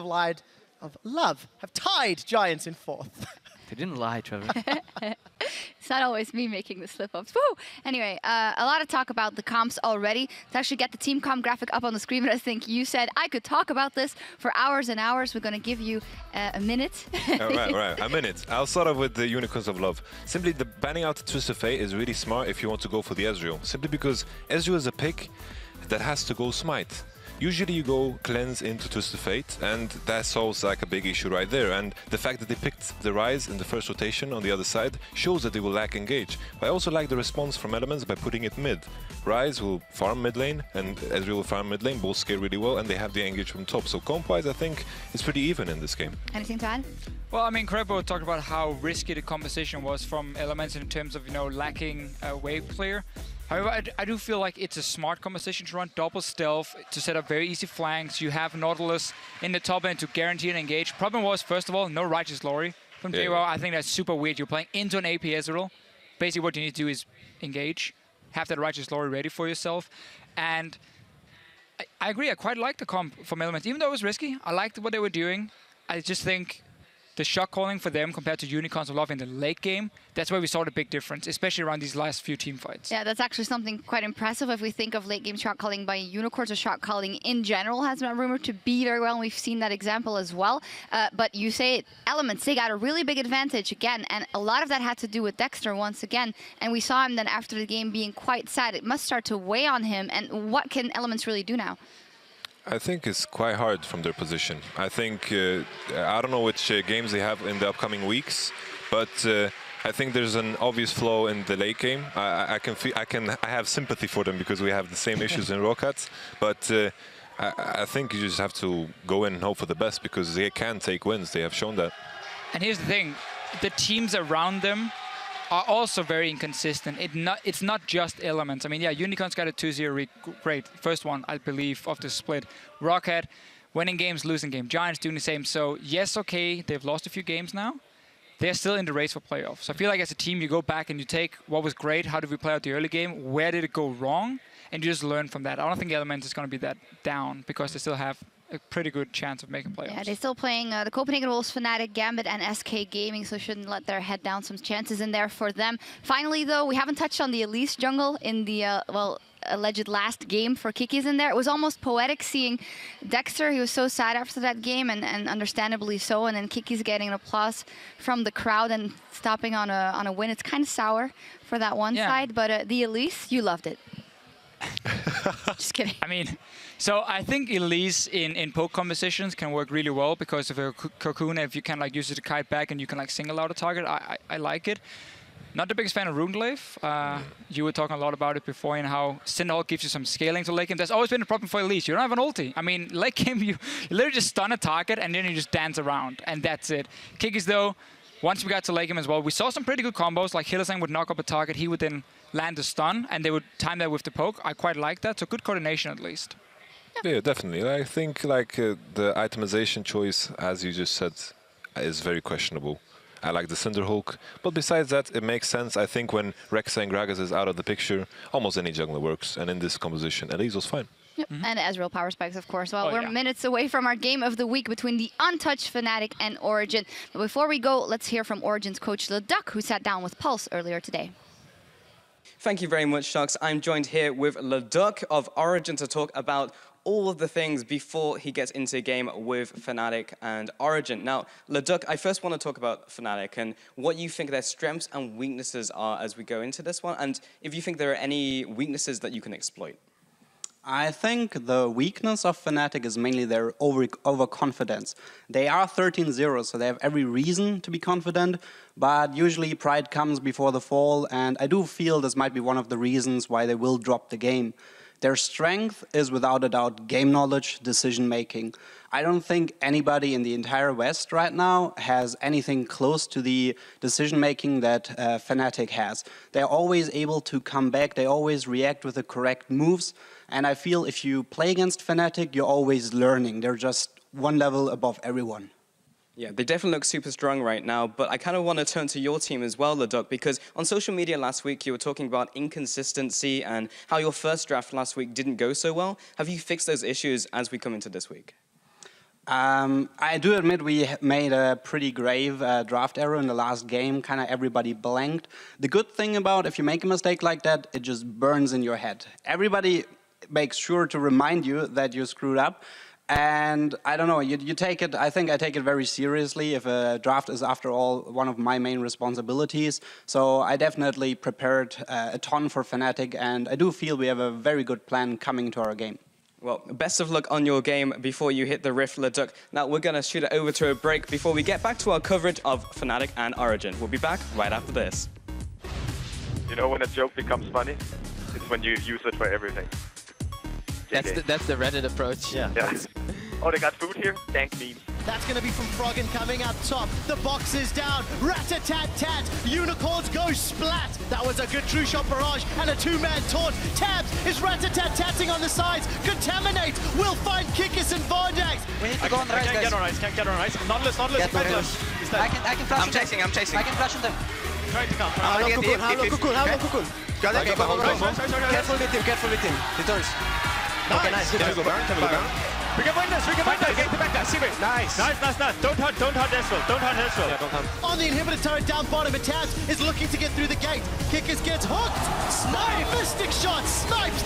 have lied of love, have tied Giants in 4th. They didn't lie, Trevor. It's not always me making the slip-ups. Woo! Anyway, a lot of talk about the comps already. To actually get the team comp graphic up on the screen, but I think you said I could talk about this for hours and hours. We're going to give you a minute. Right, a minute. I'll start off with the Unicorns of Love. Simply, the banning out Twist of Fate is really smart if you want to go for the Ezreal. Simply because Ezreal is a pick that has to go Smite. Usually you go cleanse into Twist of Fate, and that solves like a big issue right there. And the fact that they picked the Rise in the first rotation on the other side shows that they will lack engage. But I also like the response from Elements by putting it mid. Rise will farm mid lane, and Ezreal will farm mid lane, both scale really well, and they have the engage from top. So comp-wise, I think it's pretty even in this game. Anything to add? Well, I mean, Krebo talked about how risky the composition was from Elements in terms of, lacking a wave clear. However, I do feel like it's a smart composition to run double stealth, to set up very easy flanks. You have Nautilus in the top end to guarantee an engage. Problem was, first of all, no Righteous Glory from JWoww. I think that's super weird. You're playing into an AP Ezreal. Basically, what you need to do is engage, have that Righteous Glory ready for yourself. And I agree, I quite like the comp from Elements. Even though it was risky, I liked what they were doing. I just think the shot calling for them compared to Unicorns of Love in the late game, that's where we saw the big difference, especially around these last few team fights. Yeah, that's actually something quite impressive if we think of late game shot calling by Unicorns, or shot calling in general has been rumored to be very well, and we've seen that example as well. But you say Elements, they got a really big advantage again, and a lot of that had to do with Dexter once again, and we saw him then after the game being quite sad. It must start to weigh on him, and what can Elements really do now? I think it's quite hard from their position. I think, I don't know which games they have in the upcoming weeks, but I think there's an obvious flaw in the late game. I have sympathy for them because we have the same issues in Rockets, but I think you just have to go in and hope for the best because they can take wins. They have shown that. And here's the thing, the teams around them are also very inconsistent. It's not just Elements. I mean, yeah, Unicorns got a 2-0 great. First one, I believe, of the split. Rocket, winning games, losing games. Giants doing the same. So, yes, okay, they've lost a few games now. They're still in the race for playoffs. So I feel like as a team, you go back and you take what was great, how did we play out the early game, where did it go wrong, and you just learn from that. I don't think Elements is going to be that down because they still have a pretty good chance of making playoffs. Yeah, they're still playing the Copenhagen Wolves, Fnatic, Gambit, and SK Gaming, so shouldn't let their head down. Some chances in there for them. Finally, though, we haven't touched on the Elise jungle in the, alleged last game for Kiki's in there. It was almost poetic seeing Dexter. He was so sad after that game, and understandably so, and then Kiki's getting an applause from the crowd and stopping on a win. It's kind of sour for that one side, but the Elise, you loved it. Just kidding. I mean, so I think Elise in poke compositions can work really well because of a cocoon. If you can like use it to kite back and you can like single out a target, I like it. Not the biggest fan of Runeglaive. You were talking a lot about it before and how Cinderhawk gives you some scaling to late game. There's always been a problem for Elise. You don't have an ulti. I mean, late game you literally just stun a target and then you just dance around and that's it. Kikis though, once we got to late game as well, we saw some pretty good combos. Like Hillesang would knock up a target, he would then land a stun, and they would time that with the poke. I quite like that, so good coordination at least. Yeah, definitely. I think like the itemization choice, as you just said, is very questionable. I like the Cinderhulk, but besides that, it makes sense. I think when Rexa and Gragas is out of the picture, almost any jungler works, and in this composition, Elise was fine. Yep. And Ezreal power spikes, of course. Well, we're minutes away from our game of the week between the untouched Fnatic and Origen. But before we go, let's hear from Origen's coach, Leduc, who sat down with Pulse earlier today. Thank you very much, Sharks. I'm joined here with Leduc of Origen to talk about all of the things before he gets into a game with Fnatic and Origen. Now, Leduc, I first want to talk about Fnatic and what you think their strengths and weaknesses are as we go into this one, and if you think there are any weaknesses that you can exploit. I think the weakness of Fnatic is mainly their overconfidence. They are 13-0, so they have every reason to be confident, but usually pride comes before the fall, and I do feel this might be one of the reasons why they will drop the game. Their strength is without a doubt game knowledge, decision making. I don't think anybody in the entire West right now has anything close to the decision making that Fnatic has. They're always able to come back, they always react with the correct moves, and I feel if you play against Fnatic, you're always learning. They're just one level above everyone. Yeah, they definitely look super strong right now, but I kind of want to turn to your team as well, Leduc, because on social media last week you were talking about inconsistency and how your first draft last week didn't go so well. Have you fixed those issues as we come into this week? I do admit we made a pretty grave draft error in the last game. Kind of everybody blanked. The good thing about if you make a mistake like that, it just burns in your head. Everybody makes sure to remind you that you screwed up. And I don't know, you take it, I think I take it very seriously if a draft is, after all, one of my main responsibilities. So I definitely prepared a ton for Fnatic, and I do feel we have a very good plan coming to our game. Well, best of luck on your game before you hit the Rift, Leduc. Now we're going to shoot it over to a break before we get back to our coverage of Fnatic and Origen. We'll be back right after this. You know when a joke becomes funny? It's when you use it for everything. That's the Reddit approach. Yeah. Oh, they got food here? Dank memes. That's going to be from Froggen coming up top. The box is down. Rat-a-tat-tat. Unicorns go splat. That was a good true shot barrage and a two-man taunt. Tabs is rat-a-tat-tatting on the sides. Contaminate will find Kikis and VODS. We need to go on the right, guys. Can't get on ice. Nautilus, I can flash I'm chasing. I can flash them. Trying to come. Kukul. Got it. Careful with him. He turns. Okay, nice. Can we go back? We can win this. Get the back there. See me. Nice. Don't hunt Hezbollah. Yeah, don't hunt. On the inhibitor turret down bottom, and Tabs is looking to get through the gate. Kikis gets hooked. Snipe! Mystic shot snipes